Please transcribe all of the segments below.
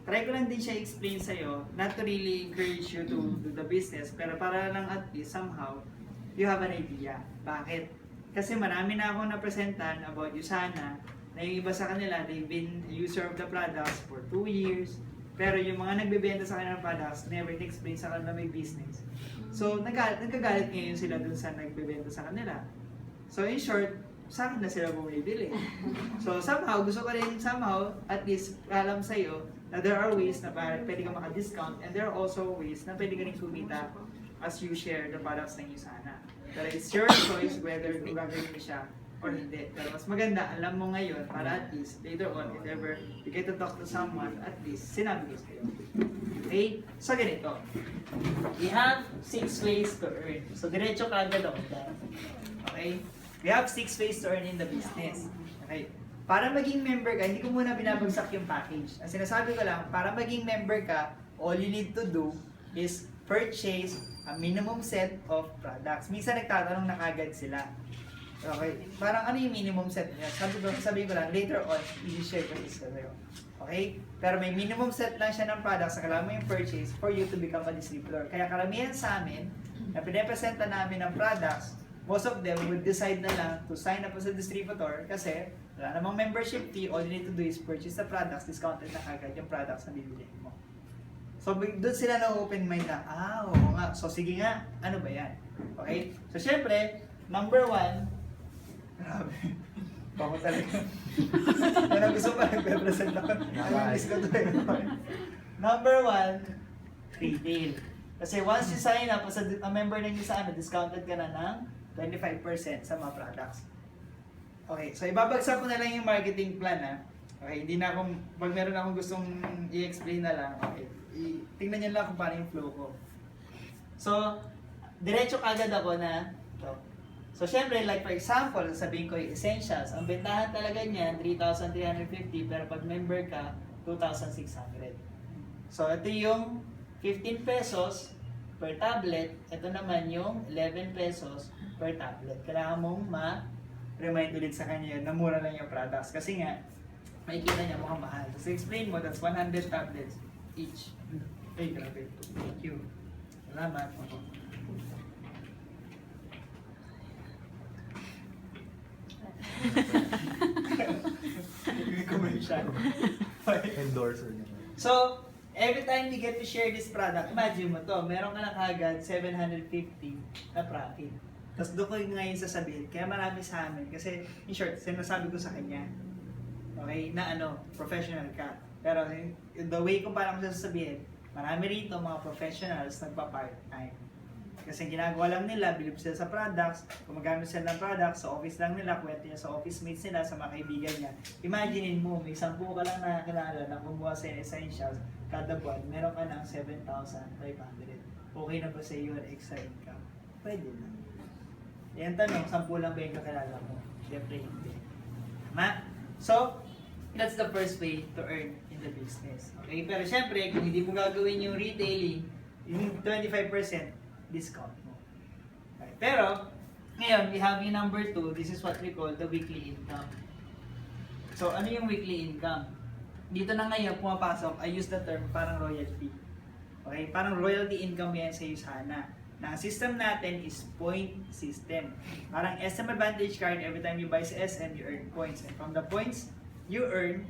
try ko lang din siya explain sa'yo, not to really encourage you to do the business, pero para lang at least somehow, you have an idea. Bakit? Kasi marami na akong napresentan about Usana, na yung iba sa kanila, they've been a user of the products for 2 years, pero yung mga nagbebenta sa kanilang products, never explain sa kanila may business. So, nagkagalit ngayon sila dun sa nagbebenta sa kanila. So, in short, sa akin na sila bumibili. So, somehow, gusto ko rin somehow, at least, alam sa'yo, na there are ways na pwede ka maka-discount and there are also ways na pwede ka rin kumita as you share the products ng Usana. Pero it's your choice whether gagawin mo siya or hindi. Pero mas maganda, alam mo ngayon, para at least, later on, if ever you get to talk to someone, at least, sinabi ko sa'yo. Okay? So, ganito. We have 6 ways to earn. So, diretso ka agad ako dyan. Okay? We have 6 ways to earn in the business. Okay? Para maging member ka, hindi ko muna binabagsak yung package. Ang sinasabi ko lang, para maging member ka, all you need to do is purchase a minimum set of products. Minsan nagtatanong na kagad sila. Okay? Parang ano yung minimum set niya? Sabi ko lang, later on, i-share ko isa sa'yo. Okay? Pero may minimum set lang siya ng products na kailangan mo yung purchase for you to become a distributor. Kaya karamihan sa amin, na pinapresenta namin ng products, most of them would decide na lang to sign up as a distributor kasi wala namang membership fee, all you need to do is purchase the products, discounted na kagad yung products na bibilihin mo. So, doon sila na open mind na, oo nga, so sige nga, ano ba yan? Okay? So, syempre, number 1, grabe, bako talaga. Yan ang gusto pa, nagpe-present ako. Namiss ko to eh. Number 1, retail. Kasi once you sign up as a member ng Usana, discounted ka na ng 25% sa mga products. Okay, so ibabagsak ko na lang yung marketing plan ha. Okay, hindi na akong, pag meron akong gustong i-explain na lang, okay, tingnan nyo lang kung paano yung flow ko. So, diretso kagad ako na to. So, syempre, like for example, sabihin ko yung essentials. Ang bentahan talaga niyan, 3,350, pero pag member ka, 2,600. So, ito yung 15 pesos per tablet. Ito naman yung 11 pesos per tablet. Kailangan mong ma-remind ulit sa kanya na mura lang yung products. Kasi nga, makikita niya mukhang mahal. So, explain mo, that's 100 tablets each. Ay, grabe. Thank you. Salamat. Commercial. Endorser niya. So, every time you get to share this product, imagine mo to, meron ka na kagad 750 na profit. Tapos doon ko ngayon sasabihin, kaya marami sa amin, kasi in short, sinasabi ko sa kanya, okay, na ano, professional ka. Pero the way kung paano ko sasabihin, marami rito mga professionals nagpa-part-time. Kasi ginagawa lang nila, bilib sila sa products, gumagamit sila ng products, sa office lang nila, kwento niya sa office mates nila, sa mga kaibigan niya. Imaginein mo, may 10 ka lang na kilala na kumuha sa essentials, kada buwan, meron ka ng 7,500. Okay na ba sa iyo ang extra income? Pwede na. Yan tanong, 10 lang ba yung kakilala mo? Siyempre hindi. Tama? So, that's the first way to earn in the business. Okay? Pero syempre, kung hindi mo gagawin yung retailing, yung 25%, discount mo. Okay. Pero, ngayon, we have yung number 2, this is what we call the weekly income. So, ano yung weekly income? Dito na ngayon, pumapasok, I use the term parang royalty. Okay? Parang royalty income yan sa Usana. Na ang system natin is point system. Parang SM Advantage card, every time you buy sa SM, you earn points. And from the points you earn,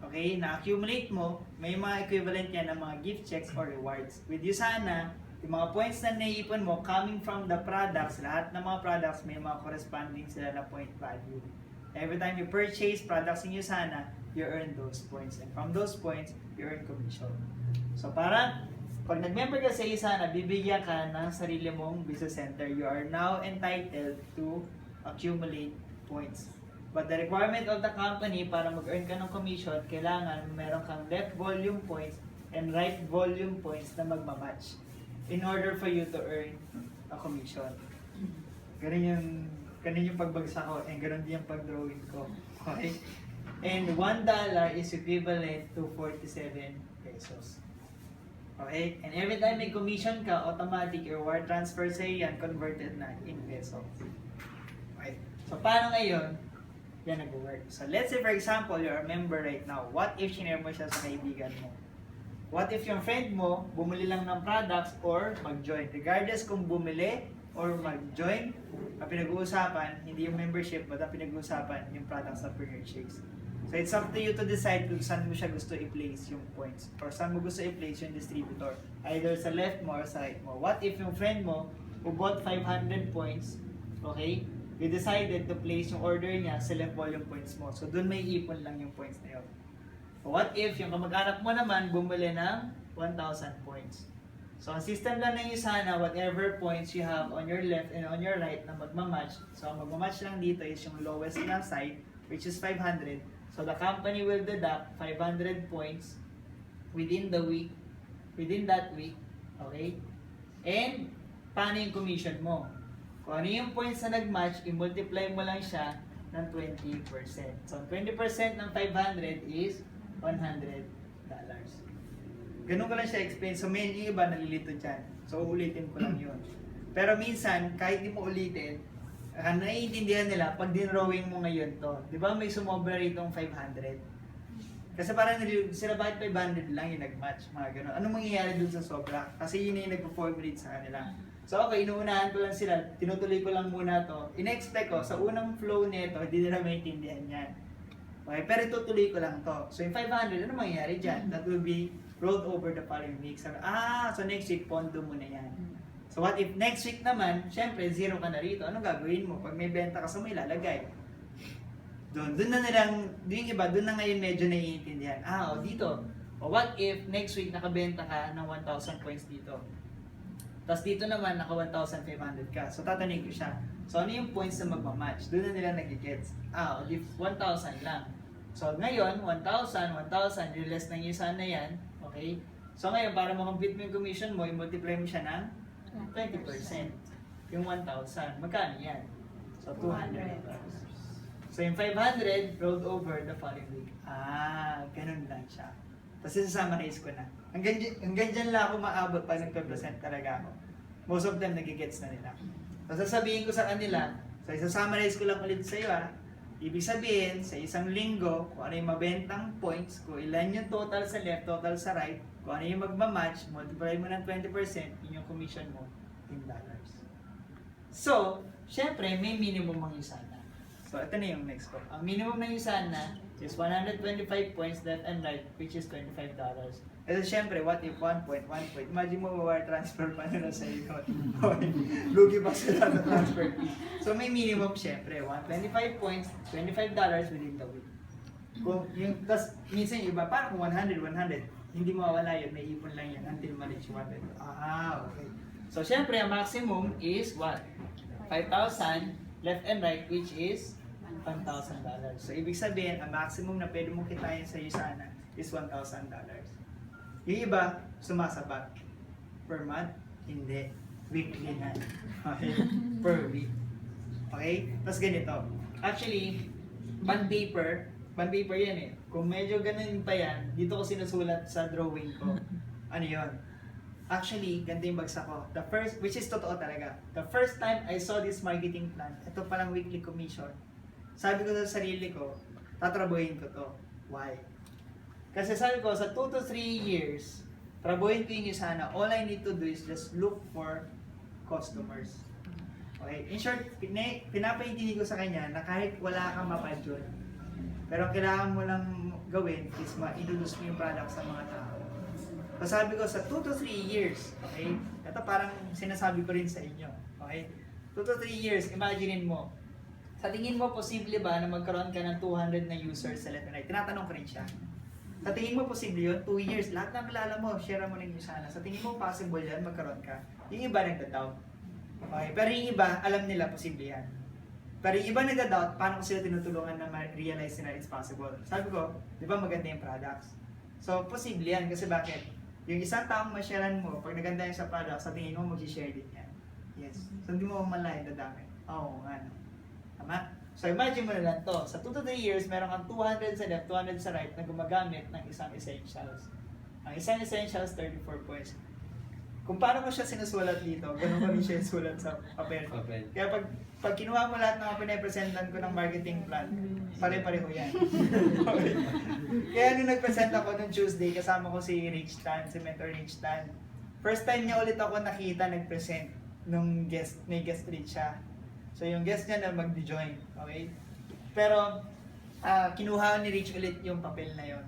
okay, na-accumulate mo, may mga equivalent yan ng mga gift checks or rewards. With Usana, yung mga points na naiipon mo coming from the products, lahat ng mga products may mga corresponding sila na point value. Every time you purchase products in Usana, you earn those points. And from those points, you earn commission. So para pag nag-member ka sa Usana, bibigyan ka ng sarili mong business center. You are now entitled to accumulate points. But the requirement of the company para mag-earn ka ng commission, kailangan meron kang left volume points and right volume points na magmamatch in order for you to earn a commission. Ganun yung pagbagsak ko and ganun din yung pag-drawing ko. Okay? And $1 is equivalent to 47 pesos. Okay? And every time may commission ka, automatic your wire transfer sa'yo yan, converted na in peso. Okay? So, paano ngayon? Yan nag-work. So, let's say for example, you're a member right now. What if shinare mo siya sa kaibigan mo? What if yung friend mo, bumili lang ng products or mag-join? Regardless kung bumili or mag-join, ang pinag-uusapan, hindi yung membership, but ang pinag-uusapan, yung products na purchase. So it's up to you to decide kung saan mo siya gusto i-place yung points or saan mo gusto i-place yung distributor. Either sa left mo or sa right mo. What if yung friend mo who bought 500 points, okay, you decided to place yung order niya sa left volume points mo. So doon may ipon lang yung points na yun. What if yung kamag-anak mo naman bumili ng 1,000 points? So ang system lang ng sana, whatever points you have on your left and on your right na magmamatch. So ang magmamatch lang dito is yung lowest na side, which is 500. So the company will deduct 500 points within the week, within that week, okay? And paano yung commission mo? Kung ano yung points na nag-match, i-multiply mo lang siya ng 20%. So 20% ng 500 is $100. Ganun ko lang siya explain. So may iba nalilito dyan. So uulitin ko lang yun. Pero minsan, kahit di mo ulitin, naiintindihan nila pag dinrawing mo ngayon to. Di ba may sumobra rito 500? Kasi parang nalilito sila, bakit 500 lang yung nag-match? Mga ganun. Anong mangyayari dun sa sobra? Kasi yun yung nagpo-formulate sa kanila. So okay, inuunahan ko lang sila. Tinutuloy ko lang muna to. In-expect ko, sa unang flow nito, hindi nila maintindihan yan. Okay, pero itutuloy ko lang to. So yung 500, ano mangyayari dyan? That will be rolled over the following week. Sabi, so next week, pondo mo na yan. So what if next week naman, syempre, zero ka na rito. Anong gagawin mo? Pag may benta ka sa may lalagay. Doon na nilang, yung iba, doon na ngayon medyo naiintindihan. Dito. O what if next week nakabenta ka ng 1,000 points dito? Tapos dito naman, naka 1,500 ka. So tatanungin ko siya. So ano yung points na magmamatch? Doon na nila nag-gets. If 1,000 lang. So ngayon, 1,000, less ng isa na yan. Okay? So ngayon, para ma-complete mo yung commission mo, i-multiply mo siya ng 20%. Yung 1,000. Magkano yan? So 200. So yung 500 rolled over the following week. Ganun lang siya. Tapos isa-summarize ko na. Hanggang dyan lang ako maabot pag nagpe-present talaga ako. Most of them nagigets na nila. So sasabihin ko sa kanila, so isa-summarize ko lang ulit sa iyo Ibig sabihin, sa isang linggo, kung ano yung mabentang points, kung ilan yung total sa left, total sa right, kung ano yung magmamatch, multiply mo ng 20%, yun yung commission mo in dollars. So, syempre, may minimum ang Usana. So, ito na yung next ko. Ang minimum ng Usana is 125 points left and right, which is $25. Kasi syempre, what if 1 point? Imagine mo, wire transfer pa nila sa iyo. Lugi pa sila sa transfer fee. So may minimum syempre, 125 points, $25 within the week. Kung yung, tas minsan yung iba, parang kung 100, hindi mawawala yun, may ipon lang yan until ma-reach 100. Okay. So syempre, ang maximum is what? 5,000 left and right, which is $1,000. So ibig sabihin, ang maximum na pwede mong kitain sa Usana is $1,000. Yung iba, sumasabat. Per month? Hindi. Weekly na. Okay? Per week. Okay? Tapos ganito. Actually, bond paper yan Kung medyo ganun pa yan, dito ko sinusulat sa drawing ko. Ano yon? Actually, ganito yung bagsak ko. The first, which is totoo talaga. The first time I saw this marketing plan, ito palang weekly commission, sabi ko sa sarili ko, tatrabuhin ko to. Why? Kasi sabi ko, sa 2 to 3 years, trabuhin ko yung Usana, all I need to do is just look for customers. Okay? In short, pinapaintindi ko sa kanya na kahit wala kang mapadyon, pero kailangan mo lang gawin is ma-introduce mo yung product sa mga tao. So sabi ko, sa 2 to 3 years, okay? Ito parang sinasabi ko rin sa inyo. Okay? 2 to 3 years, imaginein mo, sa tingin mo, posible ba na magkaroon ka ng 200 na users sa left and right? Tinatanong ko rin siya. Sa tingin mo posible yun? 2 years, lahat ng kilala mo, share mo ng Usana. Sa tingin mo possible yan, magkaroon ka? Yung iba nagda-doubt. Okay, pero yung iba, alam nila posible yan. Pero yung iba nagda-doubt, paano ko sila tinutulungan na ma-realize na it's possible? Sabi ko, di ba maganda yung products? So, posible yan. Kasi bakit? Yung isang taong ma-sharean mo, pag naganda yung sa product, sa tingin mo, mag-share din yan. Yes. So, hindi mo mamalayan na dami. Oo, nga. Tama? So imagine mo na lang to, sa 2 to 3 years, meron kang 200 sa left, 200 sa right na gumagamit ng isang essentials. Ang isang essentials, 34 points. kung paano ko siya sinusulat dito, ganun ko rin siya sulat sa papel. Papel. Kaya pag kinuha mo lahat ng mga pinapresentan ko ng marketing plan, pare-pareho yan. Okay. Kaya nung nag-present ako nung Tuesday, kasama ko si Rich Tan, si Mentor Rich Tan. First time niya ulit ako nakita nag-present nung may guest Rich siya. So yung guest niya na mag-join, okay? Pero kinuha ni Rich ulit yung papel na yon.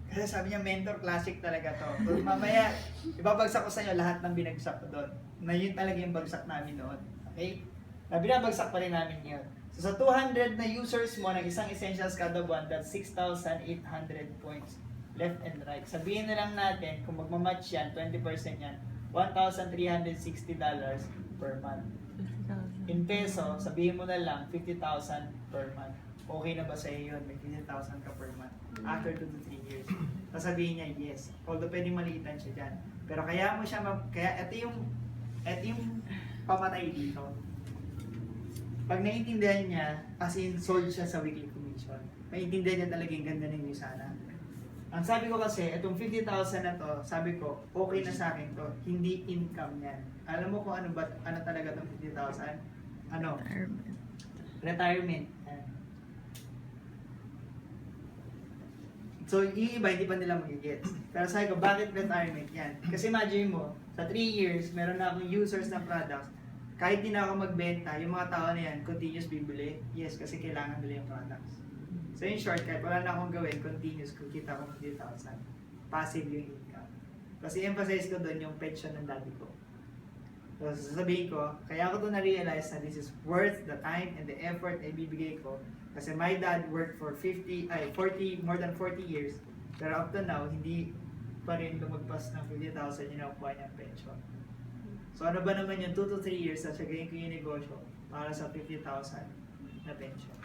Kasi sabi niya, Mentor, classic talaga to. So, mamaya, ibabagsak ko sa inyo lahat ng binagsak ko doon. Na yun talaga yung bagsak namin noon. Okay? Na binabagsak pa rin namin yun. So sa 200 na users mo ng isang Essentials kada buwan, that's 6,800 points left and right. Sabihin na lang natin, kung magmamatch yan, 20% yan, $1,360 per month. In peso, sabihin mo na lang, 50,000 per month. Okay na ba sa iyo yun? May 50,000 ka per month after 2 to 3 years. Sasabihin niya, yes. Although pwede maliitan siya dyan. Pero kaya mo siya, kaya ito yung pamatay dito. Pag naiintindihan niya, as in sold siya sa weekly commission, maiintindihan niya talaga yung ganda ng Usana. Ang sabi ko kasi, itong 50,000 na to, sabi ko, okay na sa akin to, hindi income yan. Alam mo kung ano talaga itong 50,000? Ano? Retirement. So, yung iba, hindi pa nila magigit. Pero sabi ko, bakit retirement yan? Kasi imagine mo, sa 3 years, meron na akong users ng products, kahit di na ako magbenta, yung mga tao na yan, continuous bibili. Yes, kasi kailangan nila yung products. So in short, kahit wala na akong gawin, continuous, kung kita ko 50,000. Passive yung income. Kasi emphasize ko doon yung pension ng daddy ko. So sasabihin ko, kaya ko to na-realize na this is worth the time and the effort na ibibigay ko. Kasi my dad worked for more than 40 years. Pero up to now, hindi pa rin lumagpas ng 50,000 yung nakukuha niyang pension. So ano ba naman yung 2 to 3 years na sagayin ko yung negosyo para sa 50,000 na pension?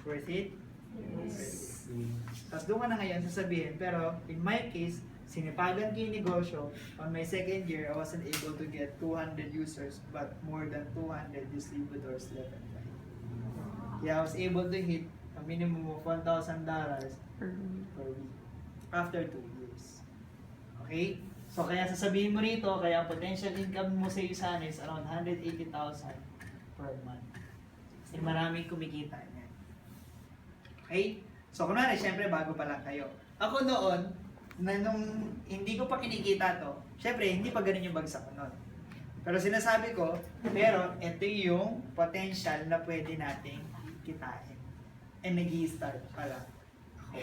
Worth it? Yes. Tapos doon ka na ngayon sasabihin, pero in my case, sinipagan ko yung negosyo. On my second year, I wasn't able to get 200 users, but more than 200 distributors left and right. Yeah, I was able to hit a minimum of $1,000 per week after 2 years. Okay? So kaya sasabihin mo rito, kaya ang potential income mo sa Usana is around 180,000 per month. Kasi maraming kumikita niyan. Okay? So kunwari, syempre bago pa lang kayo. Ako noon, na nung hindi ko pa kinikita to, syempre hindi pa ganun yung bagsak ko noon. Pero sinasabi ko, pero ito yung potential na pwede nating kitain. And nag-i-start pa lang ako.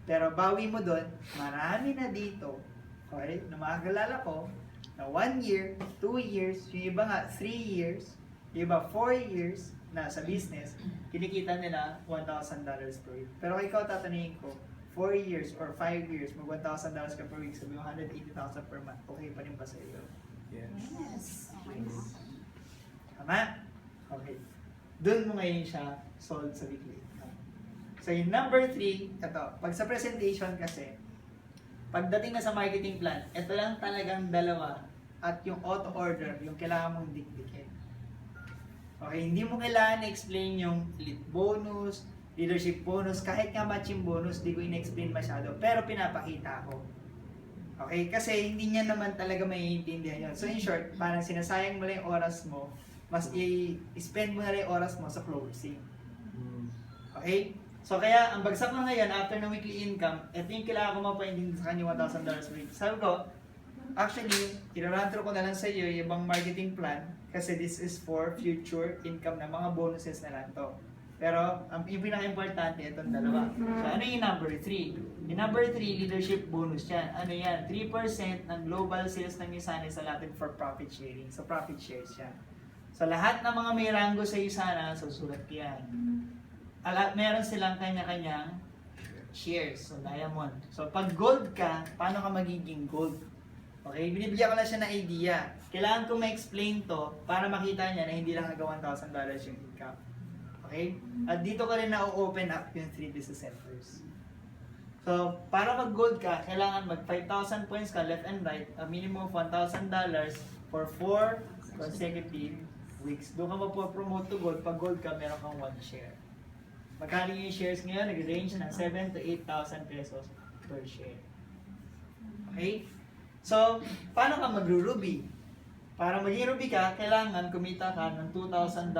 Pero bawi mo doon, marami na dito, okay, na makakalala ko, na 1 year, 2 years, yung iba nga 3 years, yung iba 4 years na sa business, kinikita nila $1,000 per week. Pero ikaw tatanungin ko, 4 years or 5 years, mag $1,000 ka per week, sabi mo 180,000 per month, okay pa rin ba sa iyo? Yes. Yes. Tama? Okay. Doon mo ngayon siya sold sa weekly income. So yung number 3, ito, pag sa presentation kasi, pagdating na sa marketing plan, ito lang talagang dalawa at yung auto order, yung kailangan mong dikdikin. Okay, hindi mo kailangan na-explain yung elite bonus, leadership bonus, kahit nga matching bonus, di ko in-explain masyado, pero pinapakita ko. Okay, kasi hindi niya naman talaga maiintindihan yun. So in short, parang sinasayang mo lang yung oras mo, mas i-spend mo na lang yung oras mo sa closing. Okay? So kaya, ang bagsak na ngayon, after ng weekly income, ito yung kailangan ko mapaintindi sa kanya $1,000 per week. Sabi ko, actually, i-run-through ko na lang sa iyo yung ibang marketing plan kasi this is for future income na mga bonuses na lang to. Pero, yung pinaka-importante, itong dalawa. So, ano yung number 3? Yung number 3, leadership bonus yan. Ano yan? 3% ng global sales ng Usana is allotted for profit sharing. So, profit shares yan. So, lahat ng mga may rango sa Usana, susulat yan. Meron silang kanya-kanyang shares. So, diamond. So, pag gold ka, paano ka magiging gold? Okay, binibigyan ko lang siya ng idea. Kailangan ko ma-explain to para makita niya na hindi lang hanggang $1,000 yung income. Okay? At dito ko rin na-open up yung 3 business centers. So, para mag-gold ka, kailangan mag 5,000 points ka left and right, a minimum of $1,000 for 4 consecutive weeks. Doon ka mapopromote to gold. Pag gold ka, meron kang 1 share. Magkano yung shares ngayon? Nag-range ng 7,000 to 8,000 pesos per share. Okay? So, paano ka magro-Ruby? Para maging Ruby ka, kailangan kumita ka ng $2,000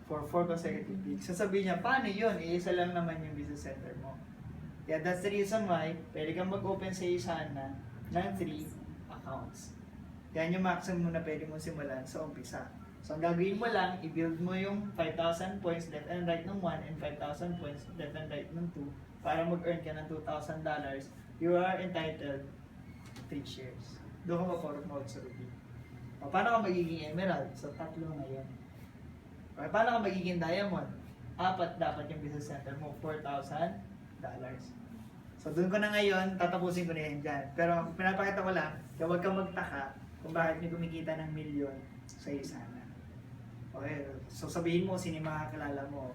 for 4 consecutive weeks. Sasabihin niya, paano yun? Isa lang naman yung business center mo. Yeah, that's the reason why pwede kang mag-open sa Usana ng 3 accounts. Yan yung maximum na pwede mo simulan sa umpisa. So, ang gagawin mo lang, i-build mo yung 5,000 points left and right ng 1 and 5,000 points left and right ng 2 para mag-earn ka ng $2,000. You are entitled 3 shares. Doon ka ma-promote sa Ruby. O, paano ka magiging Emerald? So, 3 ngayon. O, paano ka magiging Diamond? 4 dapat yung business center mo, $4,000. So, doon ko na ngayon, tatapusin ko na yan dyan. Pero, pinapakita ko lang, huwag kang magtaka kung bakit may kumikita ng milyon sa Usana. Okay, so sabihin mo, sino yung mga kilala mo?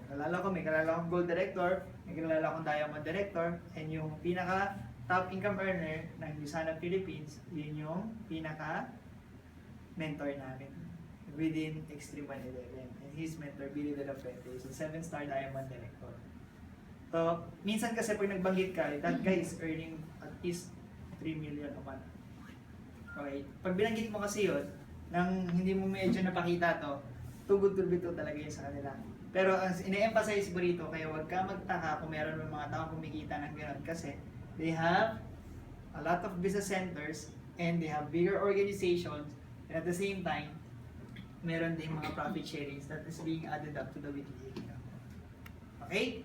May kilala akong Gold Director, may kilala akong Diamond Director, and yung pinaka top income earner ng Usana Philippines, yun yung pinaka mentor namin within Extreme 111. And his mentor, Billy De La Fuente, is a 7-star Diamond Director. So, minsan kasi pag nagbanggit ka, that guy is earning at least 3 million a month. Okay? Pag binanggit mo kasi yun, nang hindi mo medyo napakita to, too good to be true talaga yun sa kanila. Pero ang ine-emphasize ko rito, kaya huwag ka magtaka kung meron ng mga tao kumikita ng gano'n kasi they have a lot of business centers and they have bigger organizations and at the same time, meron din mga profit sharings that is being added up to the weekly income. Okay?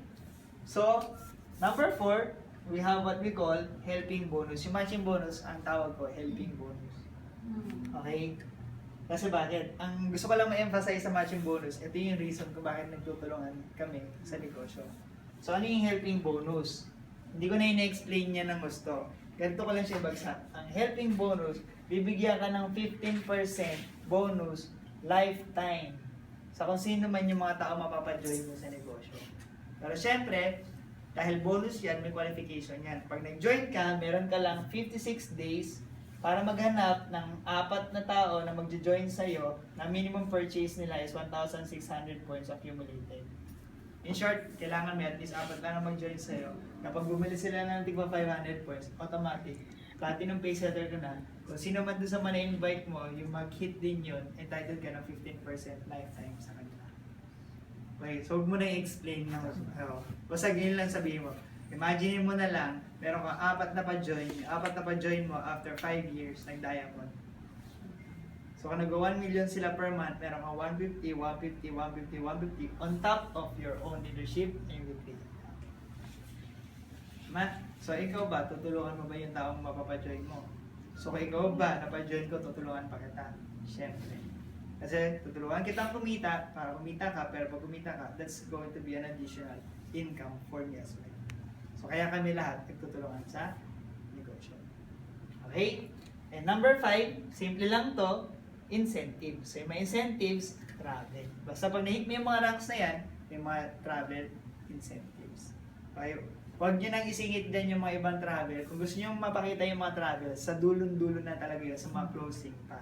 So, number 4, we have what we call helping bonus. Yung matching bonus, ang tawag ko, helping bonus. Okay? Kasi bakit? Ang gusto ko lang ma-emphasize sa matching bonus, ito yung reason kung bakit nagtutulungan kami sa negosyo. So, ano yung helping bonus? Hindi ko na in-explain niya ng gusto. Ganito ko lang siya bagsak. Ang helping bonus, bibigyan ka ng 15% bonus lifetime sa kung sino man yung mga tao mapapajoin mo sa negosyo. Pero syempre, dahil bonus yan, may qualification yan. Pag nag-join ka, meron ka lang 56 days para maghanap ng 4 na tao na magjo-join sa'yo na minimum purchase nila is 1,600 points accumulated. In short, kailangan may at least 4 lang na mag-join sa'yo. Kapag bumili sila ng tigpa 500 points, automatic, platinum pay setter ka na. Kung sino man doon sa mana-invite mo, yung mag-hit din yun, entitled ka ng 15% lifetime sa kanila. Okay, so huwag mo na i-explain na basta ganyan lang sabihin mo. Imagine mo na lang, meron kang 4 na pa-join, yung 4 na pa-join mo after 5 years, nag-diamond. So kung nag-1 million sila per month, meron kang 150, 150, 150, 150 on top of your own leadership and weekly. So ikaw ba, tutulungan mo ba yung taong mapapa-join mo? So kung ikaw ba, napa-join ko, tutulungan pa kita. Siyempre. Kasi tutulungan kitang kumita, para kumita ka, pero pag kumita ka, that's going to be an additional income for me as well. So kaya kami lahat nagtutulungan sa negosyo. Okay? And number 5, simple lang to, incentives. So yung mga incentives, travel. Basta pag na-hit mo yung mga ranks na yan, may mga travel incentives. Okay? Huwag nyo nang isingit din yung mga ibang travel. Kung gusto nyo mapakita yung mga travel, sa dulon-dulo na talaga yun, sa mga closing pa.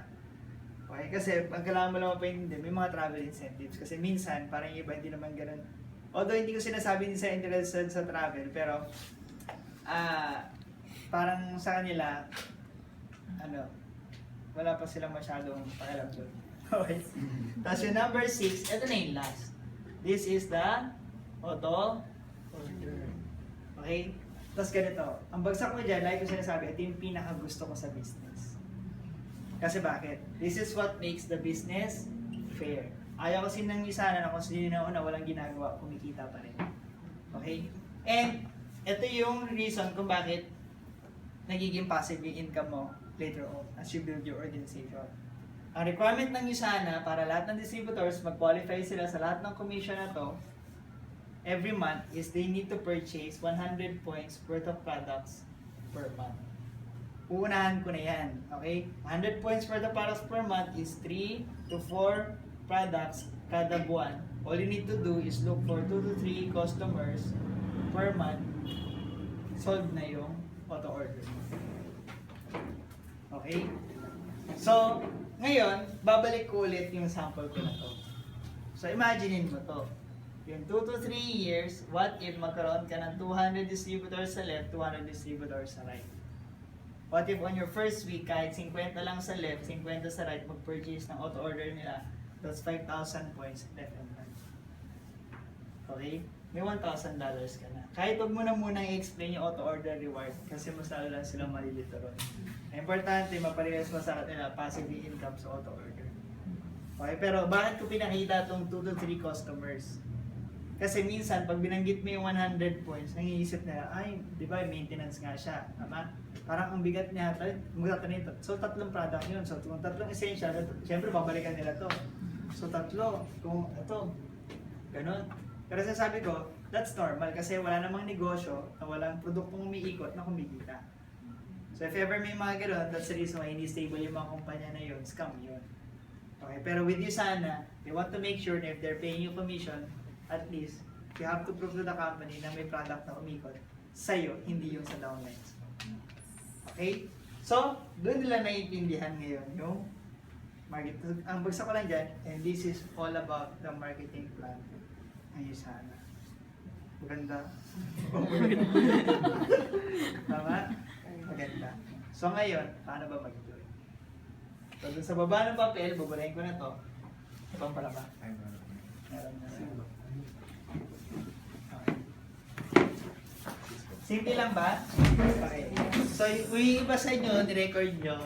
Okay? Kasi ang kailangan mo lang mapaintindi, may mga travel incentives. Kasi minsan, parang yung iba hindi naman ganun. Although hindi ko sinasabi din sa interested sa travel, pero parang sa kanila, wala pa silang masyadong pakialam doon. Okay? Tapos yung number 6, ito na yung last. This is the auto order. Okay? Tapos ganito, ang bagsak ko dyan, like ko sinasabi, ito yung pinaka gusto ko sa business. Kasi bakit? This is what makes the business fair. Ayaw kasi nang isa na kung sino na una, walang ginagawa, kumikita pa rin. Okay? And, ito yung reason kung bakit nagiging passive yung income mo later on as you build your organization. Ang requirement ng Usana para lahat ng distributors mag-qualify sila sa lahat ng commission na to every month is they need to purchase 100 points worth of products per month. Uunahan ko na yan. Okay? 100 points worth of products per month is 3 to 4 products kada buwan. All you need to do is look for 2 to 3 customers per month. Solve na yung auto order. Okay? So, ngayon, babalik ko ulit yung sample ko na to. So, imaginein mo to. Yung 2 to 3 years, what if magkaroon ka ng 200 distributors sa left, 200 distributors sa right? What if on your first week, kahit 50 lang sa left, 50 sa right, mag-purchase ng auto order nila, that's 5,000 points left and right. Okay? May $1,000 ka na. Kahit huwag mo na munang i-explain yung auto order reward kasi mas lalo lang silang malilito ron. Importante, maparehas mo sa kanila passive income sa auto order. Okay, pero bakit ko pinakita itong 2 to 3 customers? Kasi minsan, pag binanggit mo yung 100 points, nangiisip nila, ay, di ba, maintenance nga siya. Tama? Parang ang bigat niya, magtatanong ito. So, 3 product yun. So, kung 3 essential, syempre, babalikan nila to. So, 3. Kung ito, ganun. Pero sasabi ko, that's normal kasi wala namang negosyo na walang produktong umiikot na kumikita. So, if ever may mga ganun, that's the reason why hindi stable yung mga kumpanya na yun, scam yun. Okay, pero with Usana, they want to make sure na if they're paying you commission, at least, you have to prove to the company na may product na umikot sa'yo, hindi yung sa downlines. Okay? So, doon nila naiintindihan ngayon yung market. Ang bagsak ko lang dyan, and this is all about the marketing plan ng Usana. Maganda. Tama? Maganda. So ngayon, paano ba mag-join? So dun sa baba ng papel, buburahin ko na to. Ibang pala ba? Meron na. Okay. Simple lang ba? Okay. So, kung yung iba sa inyo, nirecord nyo,